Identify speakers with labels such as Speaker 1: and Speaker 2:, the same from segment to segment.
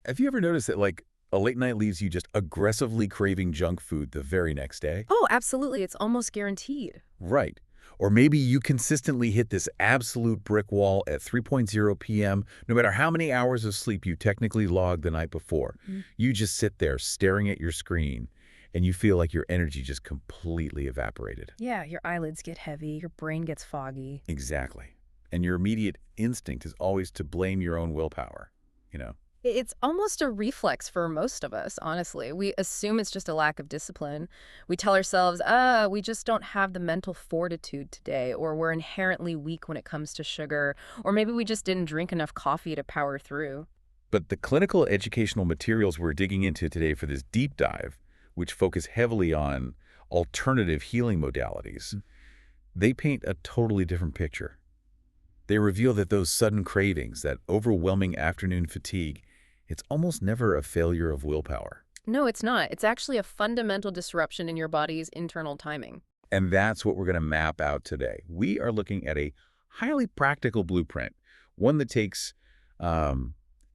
Speaker 1: Have you ever noticed that, like, a late night leaves you just aggressively craving junk food the very next day?
Speaker 2: Oh, absolutely. It's almost guaranteed.
Speaker 1: Right. Or maybe you consistently hit this absolute brick wall at 3:00 p.m., no matter how many hours of sleep you technically logged the night before.
Speaker 2: Mm.
Speaker 1: You just sit there staring at your screen, and you feel like your energy just completely evaporated.
Speaker 2: Yeah, your eyelids get heavy, your brain gets foggy.
Speaker 1: Exactly. And your immediate instinct is always to blame your own willpower, you know?
Speaker 2: It's almost a reflex for most of us, honestly. We assume it's just a lack of discipline. We tell ourselves, we just don't have the mental fortitude today, or we're inherently weak when it comes to sugar, or maybe we just didn't drink enough coffee to power through.
Speaker 1: But the clinical educational materials we're digging into today for this deep dive, which focus heavily on alternative healing modalities, they paint a totally different picture. They reveal that those sudden cravings, that overwhelming afternoon fatigue, it's almost never a failure of willpower.
Speaker 2: No, it's not. It's actually a fundamental disruption in your body's internal timing.
Speaker 1: And that's what we're going to map out today. We are looking at a highly practical blueprint, one that takes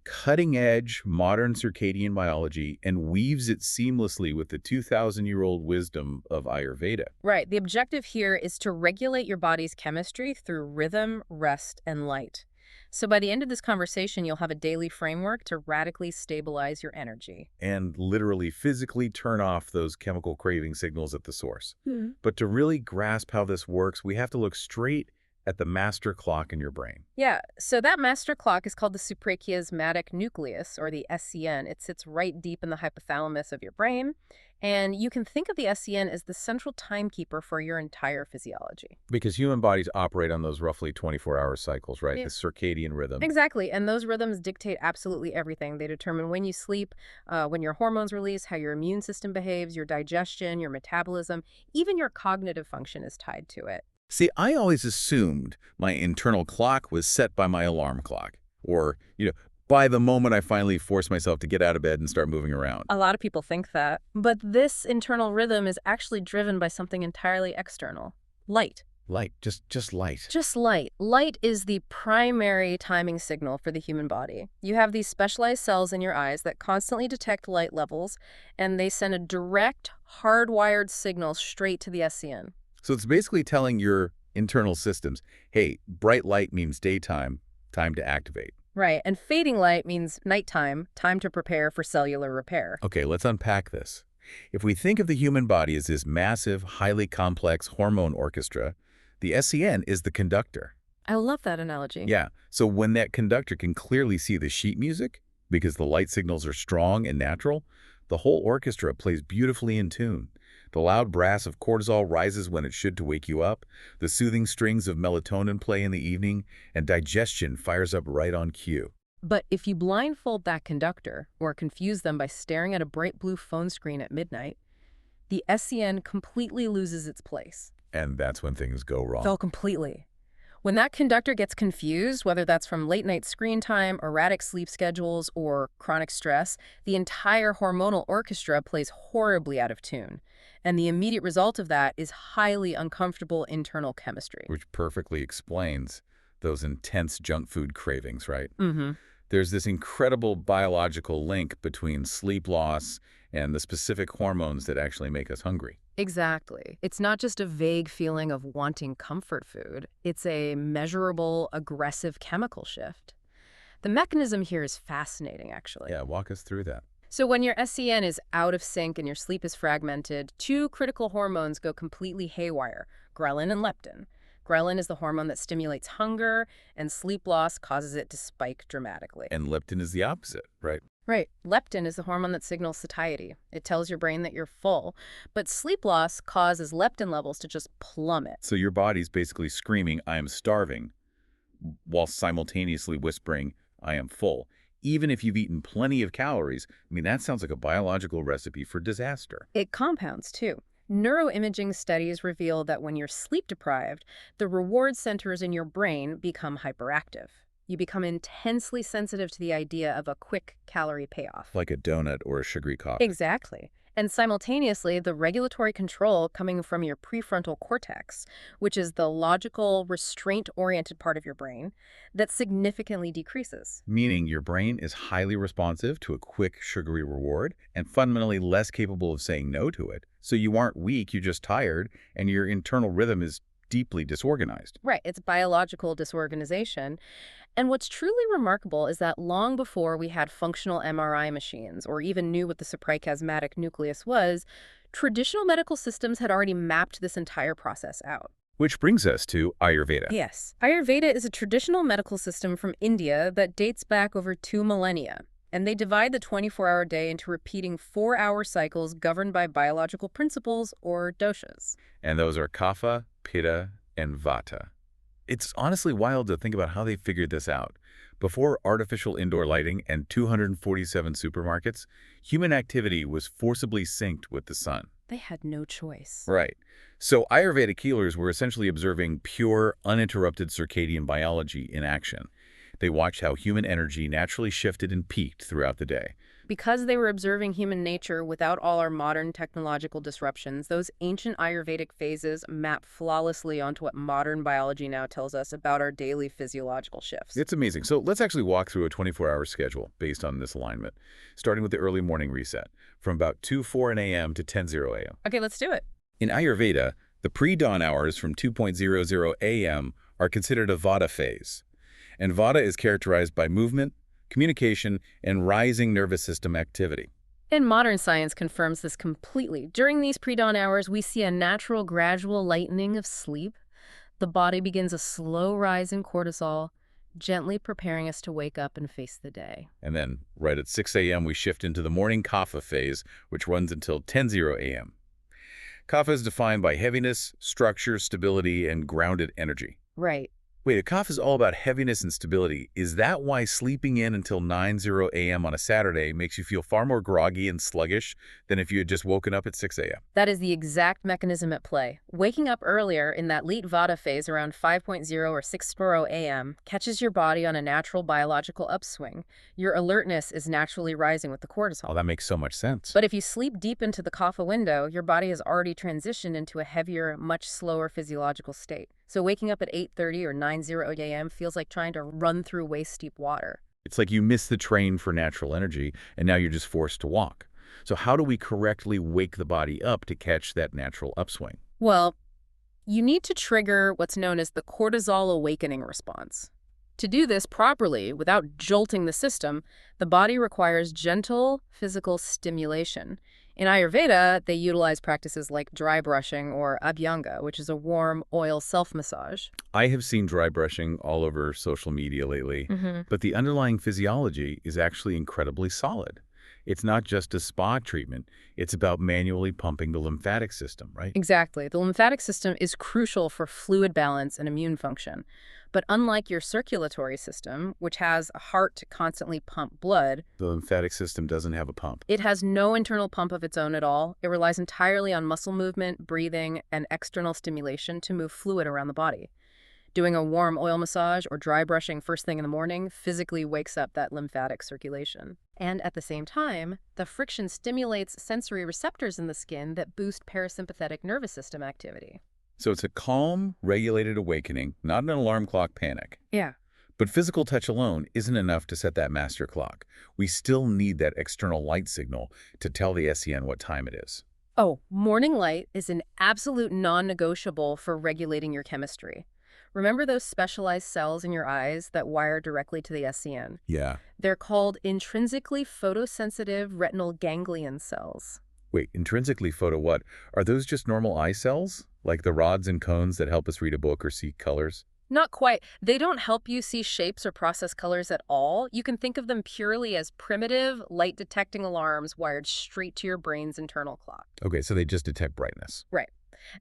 Speaker 1: cutting-edge modern circadian biology and weaves it seamlessly with the 2,000-year-old wisdom of Ayurveda.
Speaker 2: Right. The objective here is to regulate your body's chemistry through rhythm, rest, and light. So by the end of this conversation, you'll have a daily framework to radically stabilize your energy.
Speaker 1: And literally physically turn off those chemical craving signals at the source.
Speaker 2: Hmm.
Speaker 1: But to really grasp how this works, we have to look straight at the master clock in your brain.
Speaker 2: Yeah, so that master clock is called the suprachiasmatic nucleus, or the SCN. It sits right deep in the hypothalamus of your brain, and you can think of the SCN as the central timekeeper for your entire physiology.
Speaker 1: Because human bodies operate on those roughly 24-hour cycles, right?
Speaker 2: Yeah.
Speaker 1: The circadian rhythm.
Speaker 2: Exactly, and those rhythms dictate absolutely everything. They determine when you sleep, when your hormones release, how your immune system behaves, your digestion, your metabolism, even your cognitive function is tied to it.
Speaker 1: See, I always assumed my internal clock was set by my alarm clock. Or, by the moment I finally force myself to get out of bed and start moving around.
Speaker 2: A lot of people think that. But this internal rhythm is actually driven by something entirely external. Light.
Speaker 1: Light, just light.
Speaker 2: Just light. Light is the primary timing signal for the human body. You have these specialized cells in your eyes that constantly detect light levels, and they send a direct, hardwired signal straight to the SCN.
Speaker 1: So it's basically telling your internal systems, hey, bright light means daytime, time to activate.
Speaker 2: Right, and fading light means nighttime, time to prepare for cellular repair.
Speaker 1: Okay, let's unpack this. If we think of the human body as this massive, highly complex hormone orchestra, the SCN is the conductor.
Speaker 2: I love that analogy.
Speaker 1: Yeah, so when that conductor can clearly see the sheet music, because the light signals are strong and natural, the whole orchestra plays beautifully in tune. The loud brass of cortisol rises when it should to wake you up, the soothing strings of melatonin play in the evening, and digestion fires up right on cue.
Speaker 2: But if you blindfold that conductor, or confuse them by staring at a bright blue phone screen at midnight, the SCN completely loses its place.
Speaker 1: And that's when things go wrong.
Speaker 2: Oh, completely. When that conductor gets confused, whether that's from late-night screen time, erratic sleep schedules, or chronic stress, the entire hormonal orchestra plays horribly out of tune. And the immediate result of that is highly uncomfortable internal chemistry.
Speaker 1: Which perfectly explains those intense junk food cravings, right?
Speaker 2: Mm-hmm.
Speaker 1: There's this incredible biological link between sleep loss and the specific hormones that actually make us hungry.
Speaker 2: Exactly. It's not just a vague feeling of wanting comfort food. It's a measurable, aggressive chemical shift. The mechanism here is fascinating, actually.
Speaker 1: Yeah, walk us through that.
Speaker 2: So when your SCN is out of sync and your sleep is fragmented, two critical hormones go completely haywire, ghrelin and leptin. Ghrelin is the hormone that stimulates hunger, and sleep loss causes it to spike dramatically.
Speaker 1: And leptin is the opposite, right?
Speaker 2: Right. Leptin is the hormone that signals satiety. It tells your brain that you're full. But sleep loss causes leptin levels to just plummet.
Speaker 1: So your body's basically screaming, I am starving, while simultaneously whispering, I am full. Even if you've eaten plenty of calories, that sounds like a biological recipe for disaster.
Speaker 2: It compounds, too. Neuroimaging studies reveal that when you're sleep deprived, the reward centers in your brain become hyperactive. You become intensely sensitive to the idea of a quick calorie payoff.
Speaker 1: Like a donut or a sugary coffee.
Speaker 2: Exactly. And simultaneously, the regulatory control coming from your prefrontal cortex, which is the logical, restraint-oriented part of your brain, that significantly decreases.
Speaker 1: Meaning your brain is highly responsive to a quick, sugary reward and fundamentally less capable of saying no to it. So you aren't weak, you're just tired, and your internal rhythm is deeply disorganized.
Speaker 2: Right, it's biological disorganization. And what's truly remarkable is that long before we had functional MRI machines or even knew what the suprachiasmatic nucleus was, traditional medical systems had already mapped this entire process out.
Speaker 1: Which brings us to Ayurveda.
Speaker 2: Yes. Ayurveda is a traditional medical system from India that dates back over 2 millennia. And they divide the 24-hour day into repeating 4-hour cycles governed by biological principles or doshas.
Speaker 1: And those are Kapha, Pitta, and Vata. It's honestly wild to think about how they figured this out. Before artificial indoor lighting and 247 supermarkets, human activity was forcibly synced with the sun.
Speaker 2: They had no choice.
Speaker 1: Right. So Ayurvedic healers were essentially observing pure, uninterrupted circadian biology in action. They watched how human energy naturally shifted and peaked throughout the day.
Speaker 2: Because they were observing human nature without all our modern technological disruptions, those ancient Ayurvedic phases map flawlessly onto what modern biology now tells us about our daily physiological shifts.
Speaker 1: It's amazing. So let's actually walk through a 24-hour schedule based on this alignment, starting with the early morning reset, from about 2:04 a.m. to 10:00 a.m.
Speaker 2: Okay, let's do it.
Speaker 1: In Ayurveda, the pre-dawn hours from 2:00 a.m. are considered a Vata phase. And Vata is characterized by movement, communication, and rising nervous system activity.
Speaker 2: And modern science confirms this completely. During these pre-dawn hours, we see a natural, gradual lightening of sleep. The body begins a slow rise in cortisol, gently preparing us to wake up and face the day.
Speaker 1: And then, right at 6 a.m., we shift into the morning Kapha phase, which runs until 10:00 a.m. Kapha is defined by heaviness, structure, stability, and grounded energy.
Speaker 2: Right.
Speaker 1: Wait, a Kapha is all about heaviness and stability. Is that why sleeping in until 9:00 a.m. on a Saturday makes you feel far more groggy and sluggish than if you had just woken up at 6 a.m.?
Speaker 2: That is the exact mechanism at play. Waking up earlier in that late Vata phase around 5:00 or 6:00 a.m. catches your body on a natural biological upswing. Your alertness is naturally rising with the cortisol.
Speaker 1: Oh, that makes so much sense.
Speaker 2: But if you sleep deep into the Kapha window, your body has already transitioned into a heavier, much slower physiological state. So waking up at 8:30 or 9:00 a.m. feels like trying to run through waist-deep water.
Speaker 1: It's like you missed the train for natural energy, and now you're just forced to walk. So how do we correctly wake the body up to catch that natural upswing?
Speaker 2: Well, you need to trigger what's known as the cortisol awakening response. To do this properly, without jolting the system, the body requires gentle physical stimulation. In Ayurveda, they utilize practices like dry brushing or abhyanga, which is a warm oil self-massage.
Speaker 1: I have seen dry brushing all over social media lately,
Speaker 2: Mm-hmm.
Speaker 1: but the underlying physiology is actually incredibly solid. It's not just a spa treatment. It's about manually pumping the lymphatic system, right?
Speaker 2: Exactly. The lymphatic system is crucial for fluid balance and immune function. But unlike your circulatory system, which has a heart to constantly pump blood,
Speaker 1: The lymphatic system doesn't have a pump.
Speaker 2: it has no internal pump of its own at all. It relies entirely on muscle movement, breathing, and external stimulation to move fluid around the body. Doing a warm oil massage or dry brushing first thing in the morning physically wakes up that lymphatic circulation. And at the same time, the friction stimulates sensory receptors in the skin that boost parasympathetic nervous system activity.
Speaker 1: So it's a calm, regulated awakening, not an alarm clock panic.
Speaker 2: Yeah.
Speaker 1: But physical touch alone isn't enough to set that master clock. We still need that external light signal to tell the SCN what time it is.
Speaker 2: Oh, morning light is an absolute non-negotiable for regulating your chemistry. Remember those specialized cells in your eyes that wire directly to the SCN?
Speaker 1: Yeah.
Speaker 2: They're called intrinsically photosensitive retinal ganglion cells.
Speaker 1: Wait, intrinsically photo what? Are those just normal eye cells? Like the rods and cones that help us read a book or see colors?
Speaker 2: Not quite. They don't help you see shapes or process colors at all. You can think of them purely as primitive, light-detecting alarms wired straight to your brain's internal clock.
Speaker 1: Okay, so they just detect brightness.
Speaker 2: Right.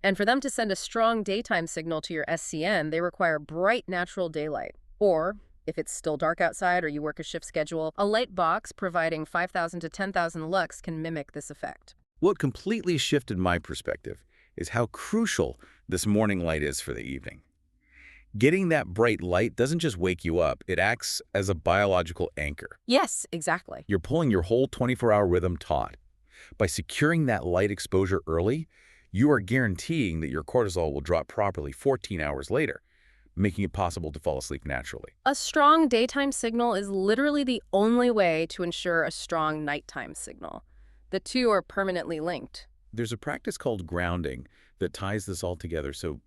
Speaker 2: And for them to send a strong daytime signal to your SCN, they require bright natural daylight. Or, if it's still dark outside or you work a shift schedule, a light box providing 5,000 to 10,000 lux can mimic this effect.
Speaker 1: What completely shifted my perspective is how crucial this morning light is for the evening. Getting that bright light doesn't just wake you up, it acts as a biological anchor.
Speaker 2: Yes, exactly.
Speaker 1: You're pulling your whole 24-hour rhythm taut. By securing that light exposure early, you are guaranteeing that your cortisol will drop properly 14 hours later, making it possible to fall asleep naturally.
Speaker 2: A strong daytime signal is literally the only way to ensure a strong nighttime signal. The two are permanently linked.
Speaker 1: There's a practice called grounding that ties this all together so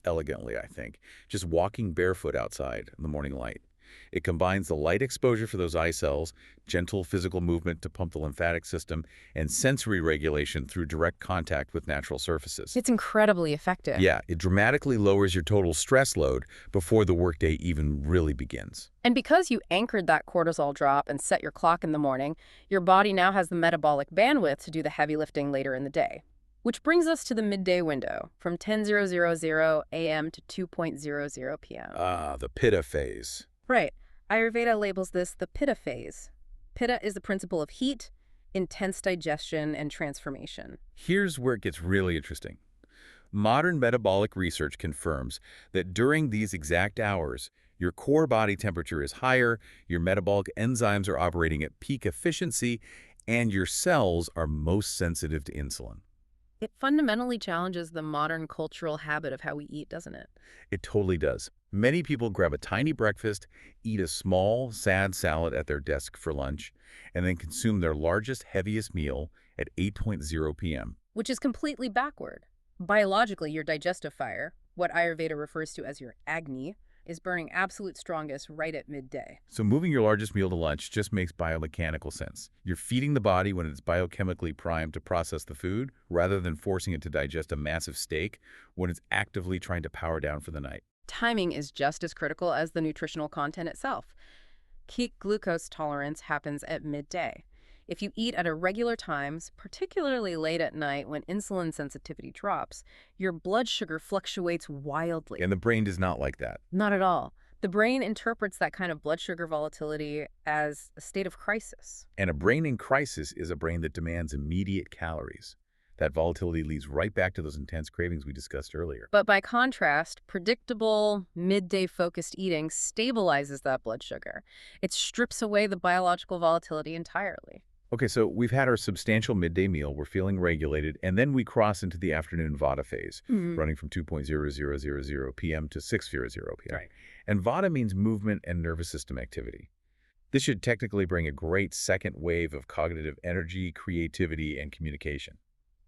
Speaker 1: elegantly, I think. Just walking barefoot outside in the morning light. It combines the light exposure for those eye cells, gentle physical movement to pump the lymphatic system, and sensory regulation through direct contact with natural surfaces.
Speaker 2: It's incredibly effective.
Speaker 1: Yeah, it dramatically lowers your total stress load before the workday even really begins.
Speaker 2: And because you anchored that cortisol drop and set your clock in the morning, your body now has the metabolic bandwidth to do the heavy lifting later in the day. Which brings us to the midday window, from 10:000 a.m. to 2:00 p.m.
Speaker 1: Ah, the pitta phase.
Speaker 2: Right. Ayurveda labels this the pitta phase. Pitta is the principle of heat, intense digestion, and transformation.
Speaker 1: Here's where it gets really interesting. Modern metabolic research confirms that during these exact hours, your core body temperature is higher, your metabolic enzymes are operating at peak efficiency, and your cells are most sensitive to insulin.
Speaker 2: It fundamentally challenges the modern cultural habit of how we eat, doesn't it?
Speaker 1: It totally does. Many people grab a tiny breakfast, eat a small, sad salad at their desk for lunch, and then consume their largest, heaviest meal at 8:00 p.m.
Speaker 2: Which is completely backward. Biologically, your digestive fire, what Ayurveda refers to as your Agni, is burning absolute strongest right at midday.
Speaker 1: So moving your largest meal to lunch just makes biomechanical sense. You're feeding the body when it's biochemically primed to process the food, rather than forcing it to digest a massive steak when it's actively trying to power down for the night.
Speaker 2: Timing is just as critical as the nutritional content itself. Peak glucose tolerance happens at midday. If you eat at irregular times, particularly late at night when insulin sensitivity drops, your blood sugar fluctuates wildly.
Speaker 1: And the brain does not like that.
Speaker 2: Not at all. The brain interprets that kind of blood sugar volatility as a state of crisis.
Speaker 1: And a brain in crisis is a brain that demands immediate calories. That volatility leads right back to those intense cravings we discussed earlier.
Speaker 2: But by contrast, predictable, midday-focused eating stabilizes that blood sugar. It strips away the biological volatility entirely.
Speaker 1: Okay, so we've had our substantial midday meal, we're feeling regulated, and then we cross into the afternoon Vata phase, running from 2:00 p.m. to 6:00 p.m.
Speaker 2: Right.
Speaker 1: And Vata means movement and nervous system activity. This should technically bring a great second wave of cognitive energy, creativity, and communication.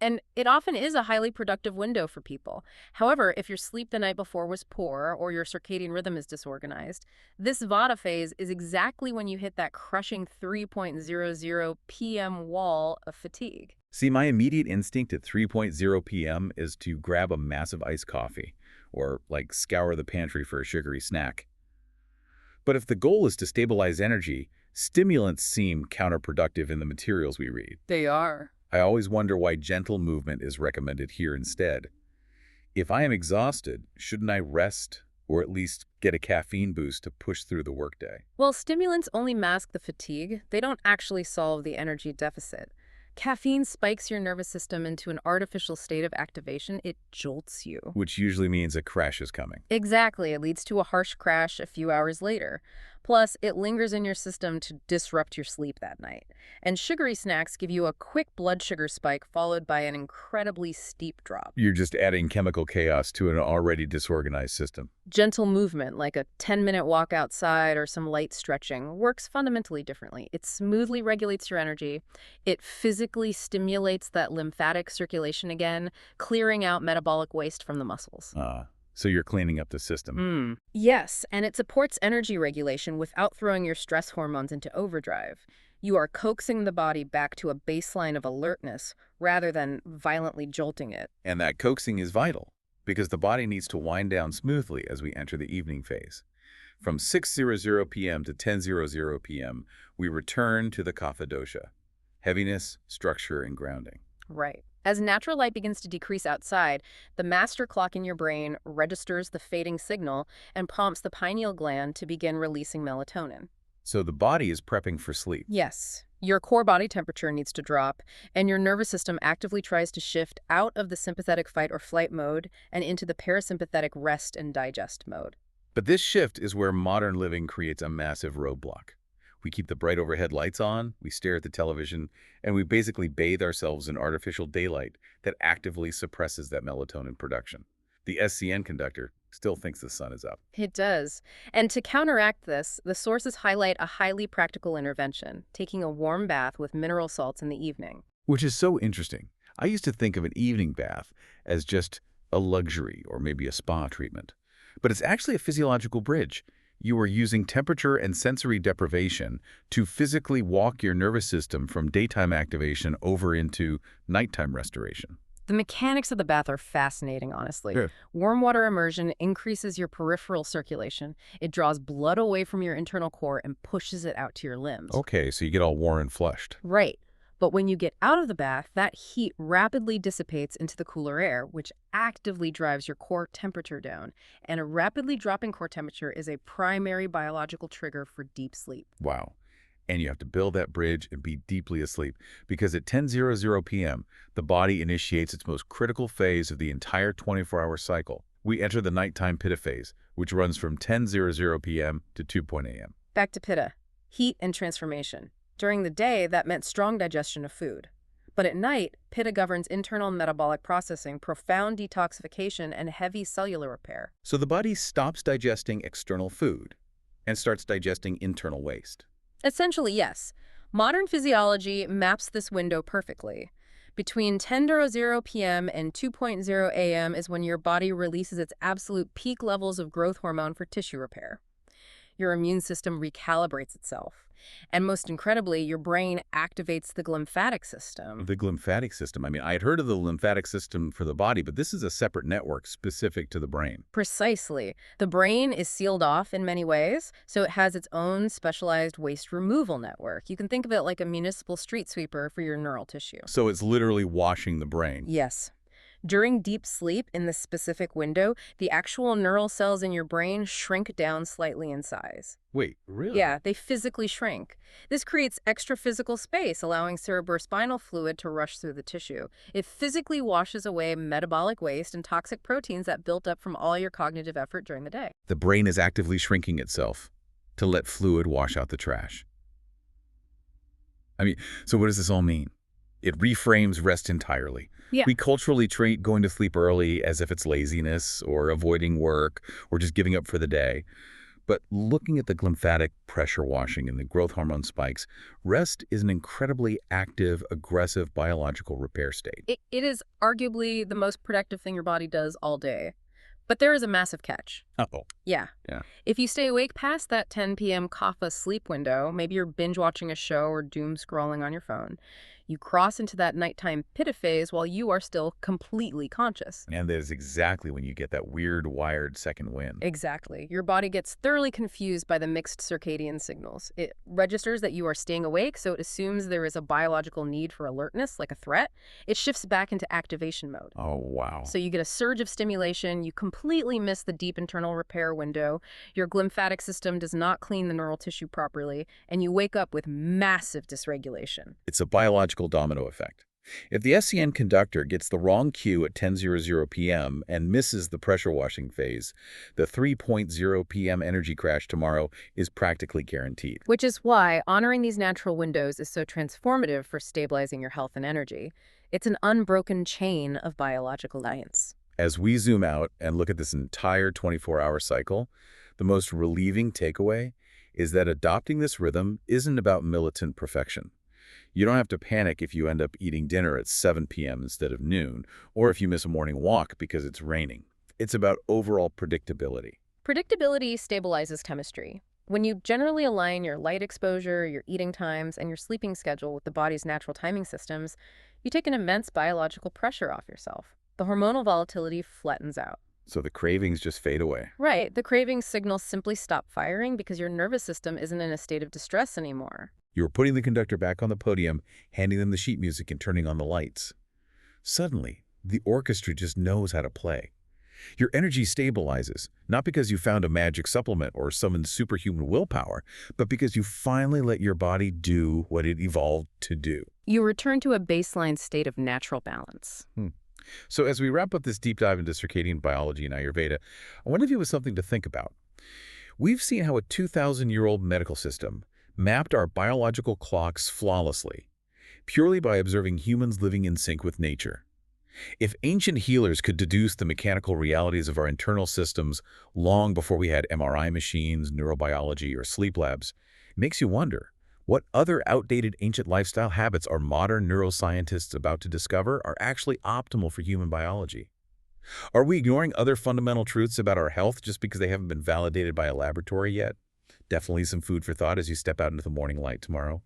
Speaker 2: And it often is a highly productive window for people. However, if your sleep the night before was poor or your circadian rhythm is disorganized, this Vata phase is exactly when you hit that crushing 3:00 p.m. wall of fatigue.
Speaker 1: See, my immediate instinct at 3:00 p.m. is to grab a massive iced coffee or, like, scour the pantry for a sugary snack. But if the goal is to stabilize energy, stimulants seem counterproductive in the materials we read.
Speaker 2: They are.
Speaker 1: I always wonder why gentle movement is recommended here instead. If I am exhausted, shouldn't I rest or at least get a caffeine boost to push through the workday?
Speaker 2: Well, stimulants only mask the fatigue. They don't actually solve the energy deficit. Caffeine spikes your nervous system into an artificial state of activation. It jolts you.
Speaker 1: Which usually means a crash is coming.
Speaker 2: Exactly. It leads to a harsh crash a few hours later. Plus, it lingers in your system to disrupt your sleep that night. And sugary snacks give you a quick blood sugar spike followed by an incredibly steep drop.
Speaker 1: You're just adding chemical chaos to an already disorganized system.
Speaker 2: Gentle movement, like a 10-minute walk outside or some light stretching, works fundamentally differently. It smoothly regulates your energy. It physically stimulates that lymphatic circulation again, clearing out metabolic waste from the muscles.
Speaker 1: So you're cleaning up the system.
Speaker 2: Yes, and it supports energy regulation without throwing your stress hormones into overdrive. You are coaxing the body back to a baseline of alertness rather than violently jolting it.
Speaker 1: And that coaxing is vital, because the body needs to wind down smoothly as we enter the evening phase. From 6:00 p.m. to 10:00 p.m., we return to the Kapha dosha: heaviness, structure, and grounding.
Speaker 2: Right. As natural light begins to decrease outside, the master clock in your brain registers the fading signal and prompts the pineal gland to begin releasing melatonin.
Speaker 1: So the body is prepping for sleep.
Speaker 2: Yes. Your core body temperature needs to drop, and your nervous system actively tries to shift out of the sympathetic fight or flight mode and into the parasympathetic rest and digest mode.
Speaker 1: But this shift is where modern living creates a massive roadblock. We keep the bright overhead lights on, we stare at the television, and we basically bathe ourselves in artificial daylight that actively suppresses that melatonin production. The SCN conductor still thinks the sun is up.
Speaker 2: It does. And to counteract this, the sources highlight a highly practical intervention, taking a warm bath with mineral salts in the evening.
Speaker 1: Which is so interesting. I used to think of an evening bath as just a luxury or maybe a spa treatment. But it's actually a physiological bridge. You are using temperature and sensory deprivation to physically walk your nervous system from daytime activation over into nighttime restoration.
Speaker 2: The mechanics of the bath are fascinating, honestly.
Speaker 1: Yeah.
Speaker 2: Warm water immersion increases your peripheral circulation. It draws blood away from your internal core and pushes it out to your limbs.
Speaker 1: Okay, so you get all warm and flushed.
Speaker 2: Right. But when you get out of the bath, that heat rapidly dissipates into the cooler air, which actively drives your core temperature down. And a rapidly dropping core temperature is a primary biological trigger for deep sleep.
Speaker 1: Wow. And you have to build that bridge and be deeply asleep because at 10:00 p.m., the body initiates its most critical phase of the entire 24-hour cycle. We enter the nighttime pitta phase, which runs from 10:00 p.m. to 2 a.m.
Speaker 2: Back to pitta, heat and transformation. During the day, that meant strong digestion of food. But at night, pitta governs internal metabolic processing, profound detoxification, and heavy cellular repair.
Speaker 1: So the body stops digesting external food and starts digesting internal waste.
Speaker 2: Essentially, yes. Modern physiology maps this window perfectly. Between 10:00 p.m. and 2 a.m. is when your body releases its absolute peak levels of growth hormone for tissue repair. Your immune system recalibrates itself. And most incredibly, your brain activates the glymphatic system.
Speaker 1: The glymphatic system. I mean, I had heard of the lymphatic system for the body, but this is a separate network specific to the brain.
Speaker 2: Precisely. The brain is sealed off in many ways, so it has its own specialized waste removal network. You can think of it like a municipal street sweeper for your neural tissue.
Speaker 1: So it's literally washing the brain.
Speaker 2: Yes. During deep sleep in this specific window, the actual neural cells in your brain shrink down slightly in size.
Speaker 1: Wait, really?
Speaker 2: Yeah, they physically shrink. This creates extra physical space, allowing cerebrospinal fluid to rush through the tissue. It physically washes away metabolic waste and toxic proteins that built up from all your cognitive effort during the day.
Speaker 1: The brain is actively shrinking itself to let fluid wash out the trash. I mean, so what does this all mean? It reframes rest entirely.
Speaker 2: Yeah.
Speaker 1: We culturally treat going to sleep early as if it's laziness or avoiding work or just giving up for the day. But looking at the glymphatic pressure washing and the growth hormone spikes, rest is an incredibly active, aggressive biological repair state.
Speaker 2: It is arguably the most productive thing your body does all day. But there is a massive catch.
Speaker 1: Uh-oh.
Speaker 2: Yeah.
Speaker 1: Yeah.
Speaker 2: If you stay awake past that 10 p.m. kapha sleep window, maybe you're binge watching a show or doom scrolling on your phone, you cross into that nighttime pitta phase while you are still completely conscious.
Speaker 1: And that is exactly when you get that weird wired second wind.
Speaker 2: Exactly. Your body gets thoroughly confused by the mixed circadian signals. It registers that you are staying awake, so it assumes there is a biological need for alertness, like a threat. It shifts back into activation mode.
Speaker 1: Oh, wow.
Speaker 2: So you get a surge of stimulation, you completely miss the deep internal repair window, your glymphatic system does not clean the neural tissue properly, and you wake up with massive dysregulation.
Speaker 1: It's a biological domino effect. If the SCN conductor gets the wrong cue at 10:00 p.m. and misses the pressure washing phase, the 3:00 p.m. energy crash tomorrow is practically guaranteed.
Speaker 2: Which is why honoring these natural windows is so transformative for stabilizing your health and energy. It's an unbroken chain of biological science.
Speaker 1: As we zoom out and look at this entire 24-hour cycle, the most relieving takeaway is that adopting this rhythm isn't about militant perfection. You don't have to panic if you end up eating dinner at 7 p.m. instead of noon, or if you miss a morning walk because it's raining. It's about overall predictability.
Speaker 2: Predictability stabilizes chemistry. When you generally align your light exposure, your eating times, and your sleeping schedule with the body's natural timing systems, you take an immense biological pressure off yourself. The hormonal volatility flattens out.
Speaker 1: So the cravings just fade away.
Speaker 2: Right. The craving signals simply stop firing because your nervous system isn't in a state of distress anymore.
Speaker 1: You're putting the conductor back on the podium, handing them the sheet music, and turning on the lights. Suddenly, the orchestra just knows how to play. Your energy stabilizes, not because you found a magic supplement or summoned superhuman willpower, but because you finally let your body do what it evolved to do.
Speaker 2: You return to a baseline state of natural balance.
Speaker 1: So as we wrap up this deep dive into circadian biology and Ayurveda, I want to leave you with something to think about. We've seen how a 2,000-year-old medical system mapped our biological clocks flawlessly, purely by observing humans living in sync with nature. If ancient healers could deduce the mechanical realities of our internal systems long before we had MRI machines, neurobiology, or sleep labs, it makes you wonder, what other outdated ancient lifestyle habits are modern neuroscientists about to discover are actually optimal for human biology? Are we ignoring other fundamental truths about our health just because they haven't been validated by a laboratory yet? Definitely some food for thought as you step out into the morning light tomorrow.